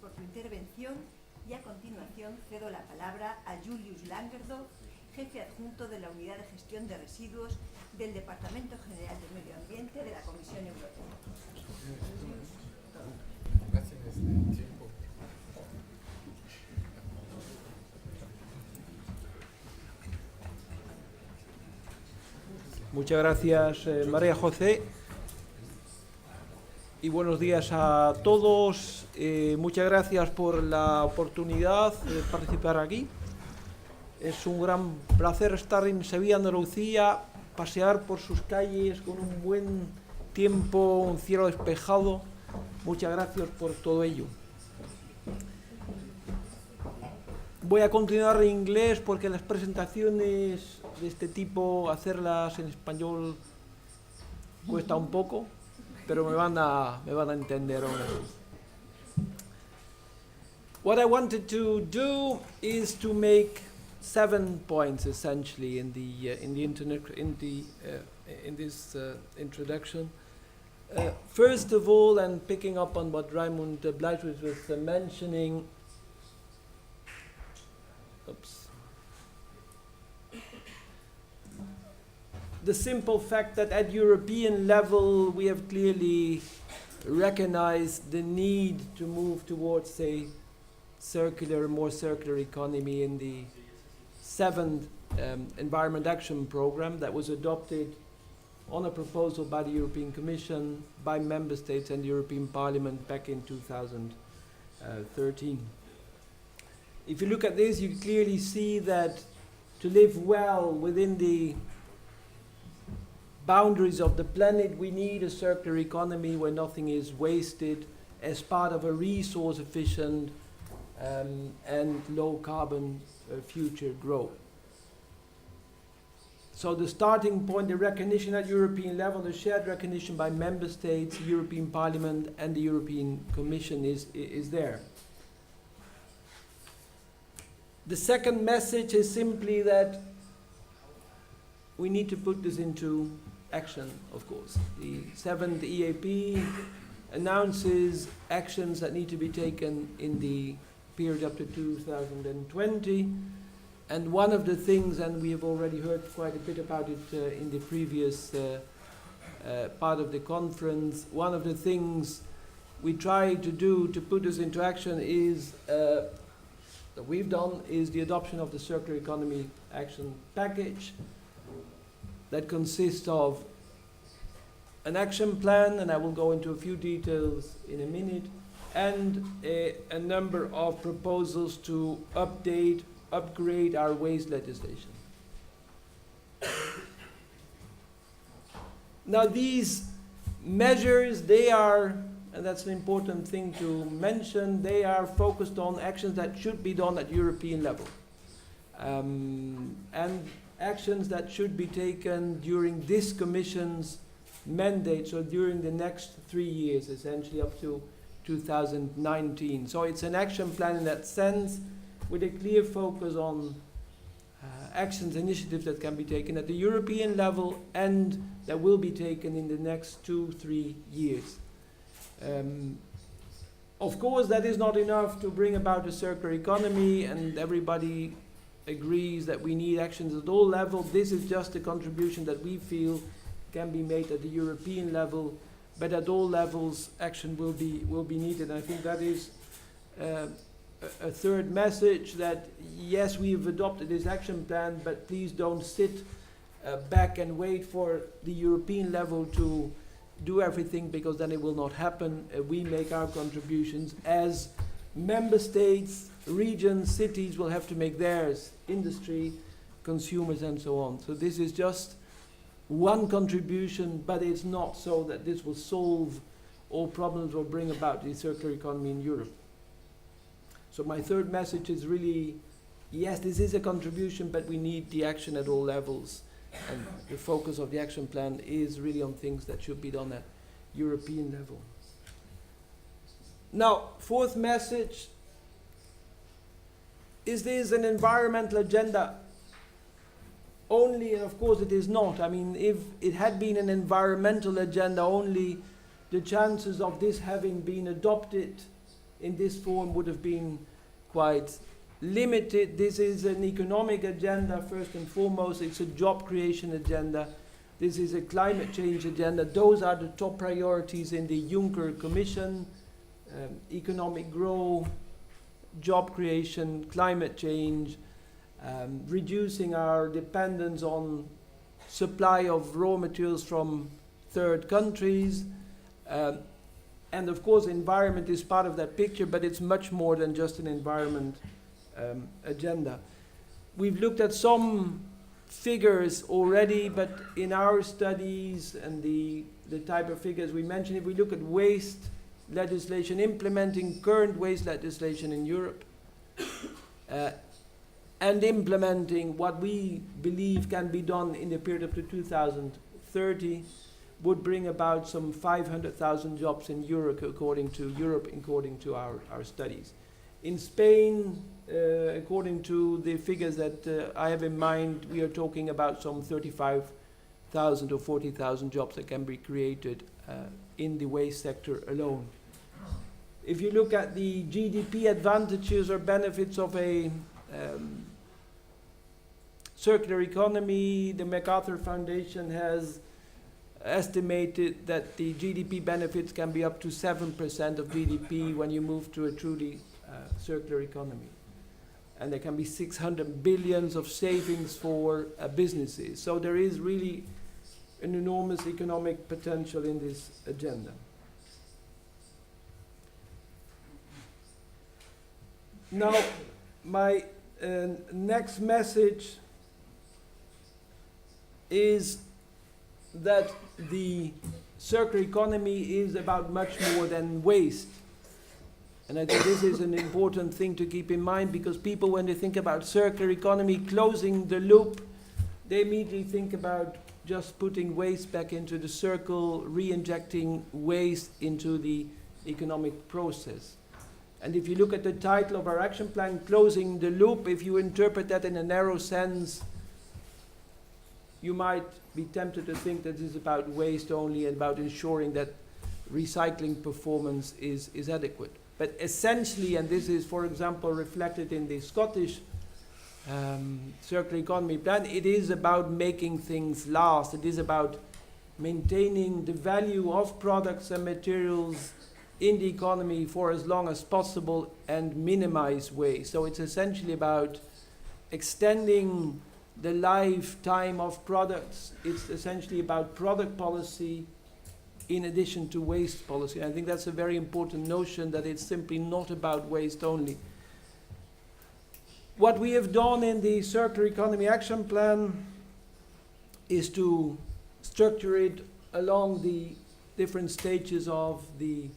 por tu intervención y a continuación cedo la palabra a Julius Langendorff, jefe adjunto de la Unidad de Gestión de Residuos del Departamento General de Medio Ambiente de la Comisión Europea. Muchas gracias, María José. Y buenos días a todos. Muchas gracias por la oportunidad de participar aquí. Es un gran placer estar en Sevilla, Andalucía, pasear por sus calles con un buen tiempo, un cielo despejado. Muchas gracias por todo ello. Voy a continuar en inglés porque las presentaciones de este tipo, hacerlas en español cuesta un poco, pero me van a entender aún así. What I wanted to do is to make 7 points essentially in this introduction. First of all, and picking up on what Raimund Bleichwitz was mentioning, the simple fact that at European level we have clearly recognized the need to move towards a more circular economy in the 7th Environment Action Programme that was adopted on a proposal by the European Commission, by Member States and the European Parliament back in 2013. If you look at this, you clearly see that to live well within the boundaries of the planet, we need a circular economy where nothing is wasted as part of a resource-efficient and low-carbon future growth. So the starting point, the recognition at European level, the shared recognition by Member States, European Parliament and the European Commission is there. The second message is simply that we need to put this into action, of course. The 7th EAP announces actions that need to be taken in the period up to 2020. And one of the things, and we have already heard quite a bit about it in the previous part of the conference, one of the things we try to do to put this into action is that we've done is the adoption of the Circular Economy Action Package that consists of an action plan, and I will go into a few details in a minute, and a number of proposals to upgrade our waste legislation. Now these measures, they are, and that's an important thing to mention, they are focused on actions that should be done at European level. And actions that should be taken during this Commission's mandate, so during the next 3 years, essentially up to 2019. So it's an action plan in that sense, with a clear focus on actions, initiatives that can be taken at the European level and that will be taken in the next 2-3 years. Of course, that is not enough to bring about a circular economy, and everybody agrees that we need actions at all levels. This is just a contribution that we feel can be made at the European level, but at all levels action will be needed. And I think that is a third message, that yes, we've adopted this action plan, but please don't sit back and wait for the European level to do everything, because then it will not happen. We make our contributions as member states, regions, cities will have to make theirs, industry, consumers and so on. So this is just one contribution, but it's not so that this will solve all problems or bring about the circular economy in Europe. So my third message is really, yes, this is a contribution, but we need the action at all levels. And the focus of the action plan is really on things that should be done at European level. Now, fourth message, is this an environmental agenda only? And of course it is not. I mean, if it had been an environmental agenda only, the chances of this having been adopted in this form would have been quite limited. This is an economic agenda first and foremost. It's a job creation agenda. This is a climate change agenda. Those are the top priorities in the Juncker Commission. Economic growth, job creation, climate change, reducing our dependence on supply of raw materials from third countries. And of course, environment is part of that picture, but it's much more than just an environment agenda. We've looked at some figures already, but in our studies and the type of figures we mentioned, if we look at waste legislation, implementing current waste legislation in Europe, and implementing what we believe can be done in the period up to 2030, would bring about some 500,000 jobs in Europe, according to our studies. In Spain, according to the figures that I have in mind, we are talking about some 35,000 or 40,000 jobs that can be created in the waste sector alone. If you look at the GDP advantages or benefits of a circular economy, the MacArthur Foundation has estimated that the GDP benefits can be up to 7% of GDP when you move to a truly circular economy. And there can be 600 billions of savings for businesses. So there is really an enormous economic potential in this agenda. Now, my next message is that the circular economy is about much more than waste. And I think this is an important thing to keep in mind, because people, when they think about circular economy, closing the loop, they immediately think about just putting waste back into the circle, re-injecting waste into the economic process. And if you look at the title of our action plan, Closing the Loop, if you interpret that in a narrow sense, you might be tempted to think that this is about waste only and about ensuring that recycling performance is adequate. But essentially, and this is, for example, reflected in the Scottish circular economy plan, it is about making things last. It is about maintaining the value of products and materials in the economy for as long as possible and minimize waste. So it's essentially about extending the lifetime of products. It's essentially about product policy in addition to waste policy. And I think that's a very important notion, that it's simply not about waste only. What we have done in the Circular Economy Action Plan is to structure it along the different stages of the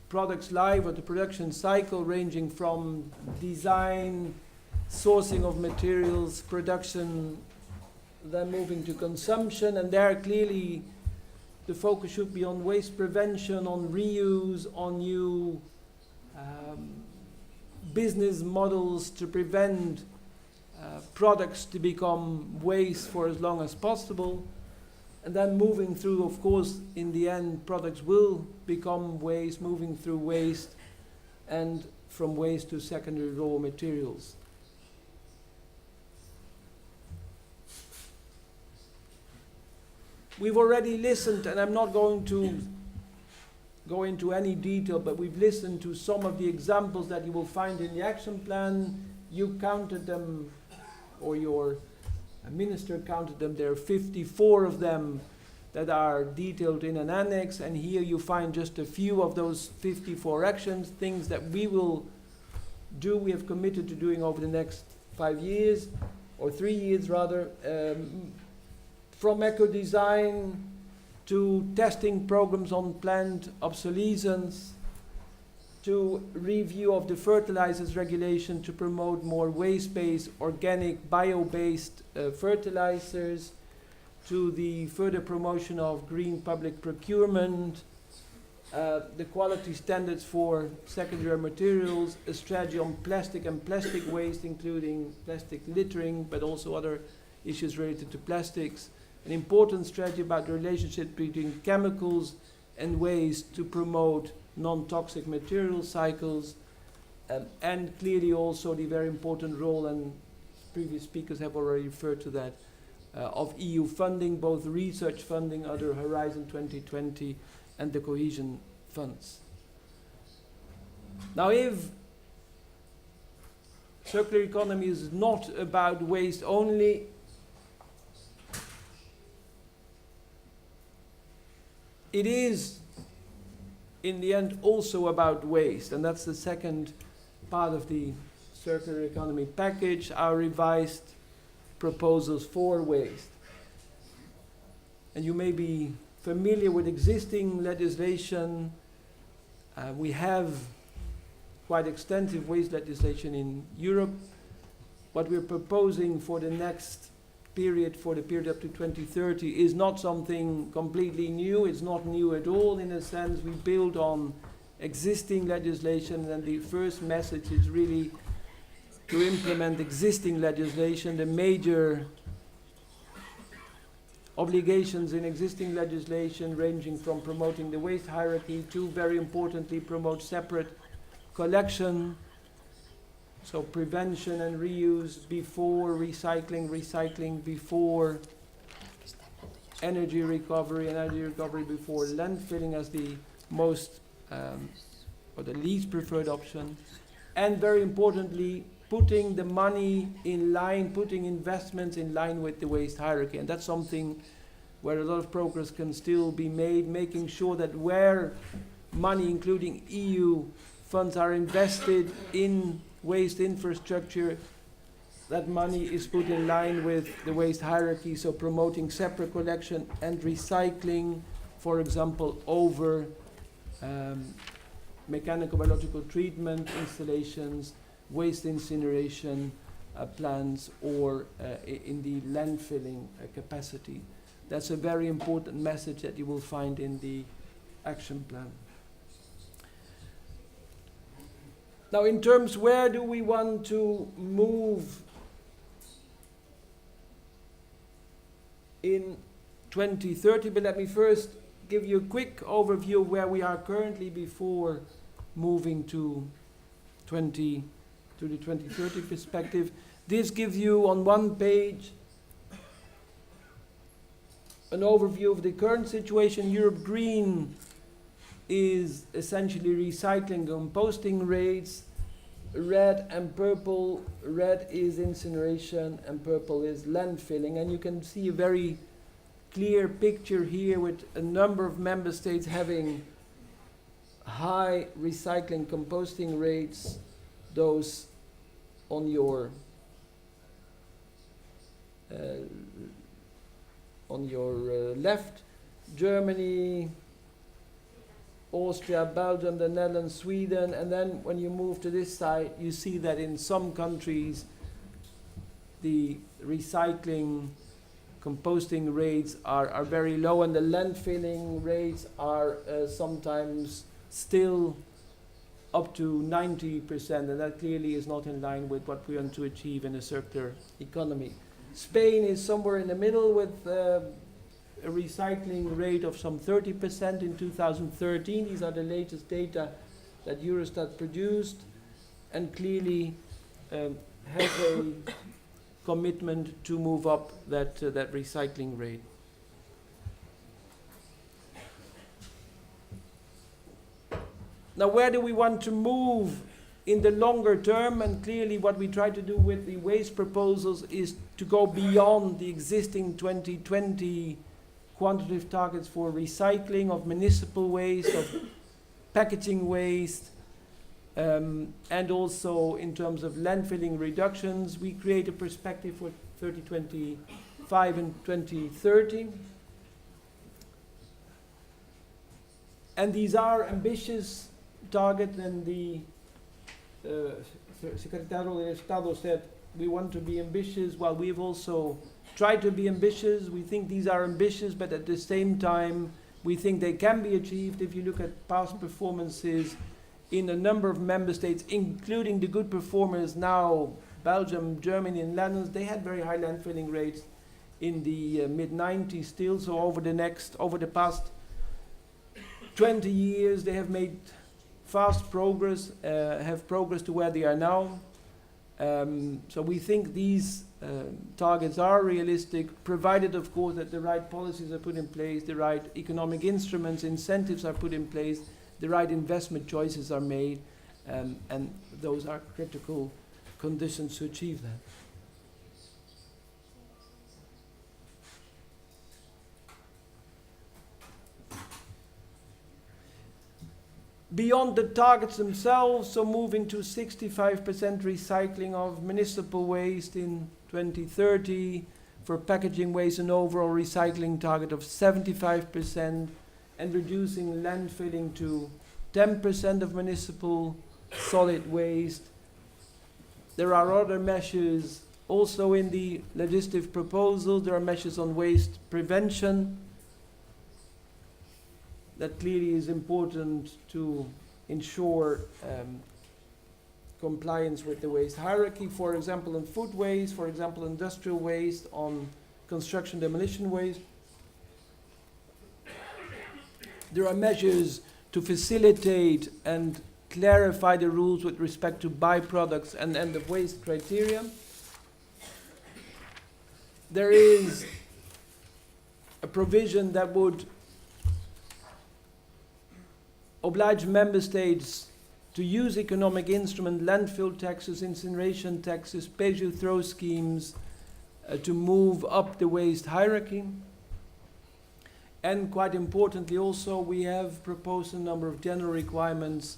product's life or the production cycle, ranging from design, sourcing of materials, production, then moving to consumption. And there clearly the focus should be on waste prevention, on reuse, on new business models to prevent products to become waste for as long as possible. And then moving through, of course, in the end, products will become waste, moving through waste and from waste to secondary raw materials. We've already listened, and I'm not going to go into any detail, but we've listened to some of the examples that you will find in the action plan. You counted them, or your minister counted them. There are 54 of them that are detailed in an annex, and here you find just a few of those 54 actions, things that we will do, we have committed to doing over the next 5 years, or 3 years rather, from eco-design to testing programs on plant obsolescence, to review of the fertilizers regulation to promote more waste-based, organic, bio-based fertilizers, to the further promotion of green public procurement, the quality standards for secondary materials, a strategy on plastic and plastic waste, including plastic littering, but also other issues related to plastics, an important strategy about the relationship between chemicals and waste to promote non-toxic material cycles, and clearly also the very important role, and previous speakers have already referred to that, of EU funding, both research funding under Horizon 2020 and the cohesion funds. Now, if circular economy is not about waste only, it is in the end also about waste, and that's the second part of the circular economy package, our revised proposals for waste. And you may be familiar with existing legislation. We have quite extensive waste legislation in Europe. What we're proposing for the next period, for the period up to 2030, is not something completely new. It's not new at all. In a sense, we build on existing legislation, and the first message is really to implement existing legislation. The major obligations in existing legislation, ranging from promoting the waste hierarchy to, very importantly, promote separate collection, so prevention and reuse before recycling, recycling before energy recovery, and energy recovery before landfilling as the most or the least preferred option. And very importantly, putting the money in line, putting investments in line with the waste hierarchy. And that's something where a lot of progress can still be made, making sure that where money, including EU funds, are invested in waste infrastructure, that money is put in line with the waste hierarchy, so promoting separate collection and recycling, for example, over mechanical biological treatment installations, waste incineration plants, or in the landfilling capacity. That's a very important message that you will find in the action plan. Now, in terms, where do we want to move in 2030? But let me first give you a quick overview of where we are currently before moving to the 2030 perspective. This gives you on one page an overview of the current situation. Europe Green is essentially recycling composting rates. Red and purple, red is incineration and purple is landfilling. And you can see a very clear picture here with a number of member states having high recycling composting rates, those on your left. Germany, Austria, Belgium, the Netherlands, Sweden, and then when you move to this side, you see that in some countries the recycling composting rates are very low, and the landfilling rates are sometimes still up to 90%, and that clearly is not in line with what we want to achieve in a circular economy. Spain is somewhere in the middle with a recycling rate of some 30% in 2013. These are the latest data that Eurostat produced, and clearly has a commitment to move up that recycling rate. Now, where do we want to move in the longer term? And clearly what we try to do with the waste proposals is to go beyond the existing 2020 quantitative targets for recycling of municipal waste, of packaging waste, and also in terms of landfilling reductions. We create a perspective for 2025 and 2030. And these are ambitious targets, and the Secretariado del Estado said we want to be ambitious. Well, we've also tried to be ambitious. We think these are ambitious, but at the same time, we think they can be achieved. If you look at past performances in a number of member states, including the good performers now, Belgium, Germany, and Netherlands, they had very high landfilling rates in the mid-90s still. So over the past 20 years, they have made fast progress, have progressed to where they are now. So we think these targets are realistic, provided, of course, that the right policies are put in place, the right economic instruments, incentives are put in place, the right investment choices are made, and those are critical conditions to achieve that. Beyond the targets themselves, so moving to 65% recycling of municipal waste in 2030, for packaging waste an overall recycling target of 75%, and reducing landfilling to 10% of municipal solid waste. There are other measures also in the legislative proposal. There are measures on waste prevention. That clearly is important to ensure compliance with the waste hierarchy, for example, on food waste, for example, industrial waste, on construction demolition waste. There are measures to facilitate and clarify the rules with respect to byproducts and end of waste criteria. There is a provision that would oblige member states to use economic instrument, landfill taxes, incineration taxes, pay-as-you-throw schemes to move up the waste hierarchy. And quite importantly also, we have proposed a number of general requirements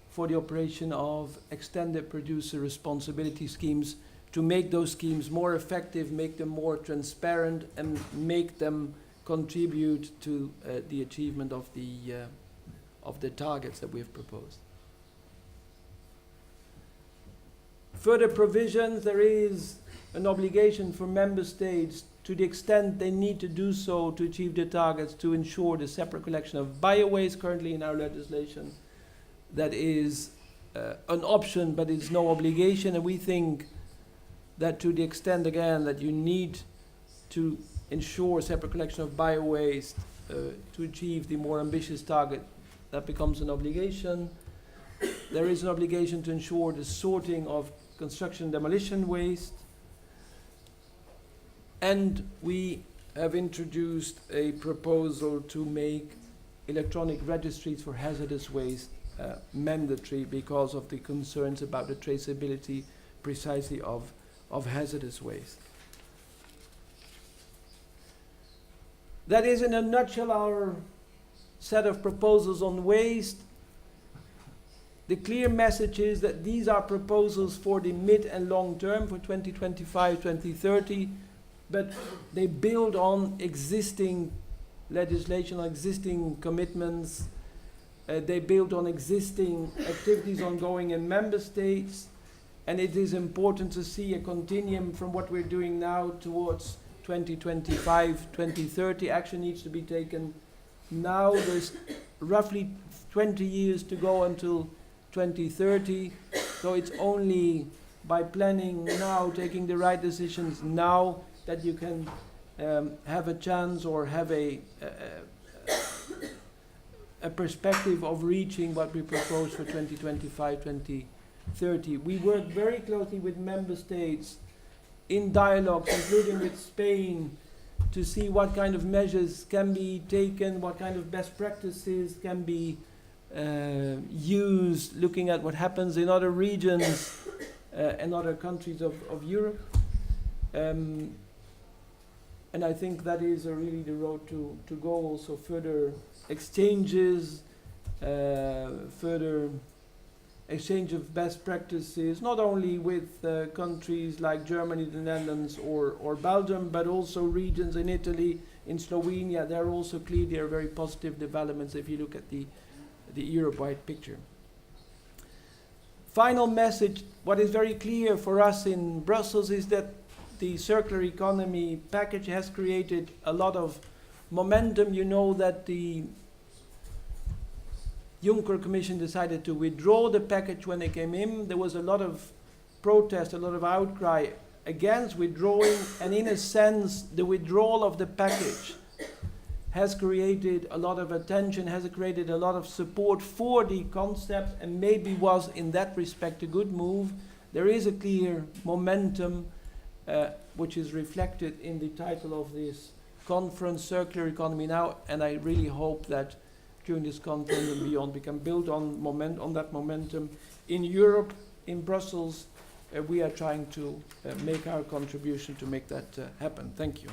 for the operation of extended producer responsibility schemes to make those schemes more effective, make them more transparent, and make them contribute to the achievement of the targets that we have proposed. Further provisions, there is an obligation for member states, to the extent they need to do so to achieve the targets, to ensure the separate collection of bio-waste. Currently in our legislation, that is an option, but it's no obligation, and we think that to the extent, again, that you need to ensure separate collection of bio-waste to achieve the more ambitious target, that becomes an obligation. There is an obligation to ensure the sorting of construction demolition waste. And we have introduced a proposal to make electronic registries for hazardous waste mandatory, because of the concerns about the traceability precisely of hazardous waste. That is, in a nutshell, our set of proposals on waste. The clear message is that these are proposals for the mid and long term, for 2025, 2030, but they build on existing legislation, on existing commitments. They build on existing activities ongoing in member states, and it is important to see a continuum from what we're doing now towards 2025, 2030. Action needs to be taken now. There's roughly 20 years to go until 2030, so it's only by planning now, taking the right decisions now, that you can have a chance or have a perspective of reaching what we propose for 2025, 2030. We work very closely with member states in dialogues, including with Spain, to see what kind of measures can be taken, what kind of best practices can be used, looking at what happens in other regions and other countries of Europe. And I think that is really the road to go. Also further exchanges, further exchange of best practices, not only with countries like Germany, the Netherlands, or Belgium, but also regions in Italy, in Slovenia. There are also clearly very positive developments if you look at the Europe-wide picture. Final message, what is very clear for us in Brussels is that the circular economy package has created a lot of momentum. You know that the Juncker Commission decided to withdraw the package when it came in. There was a lot of protest, a lot of outcry against withdrawing, and in a sense, the withdrawal of the package has created a lot of attention, has created a lot of support for the concept, and maybe was in that respect a good move. There is a clear momentum which is reflected in the title of this conference, Circular Economy Now, and I really hope that during this conference and beyond we can build on that momentum. In Europe, in Brussels, we are trying to make our contribution to make that happen. Thank you.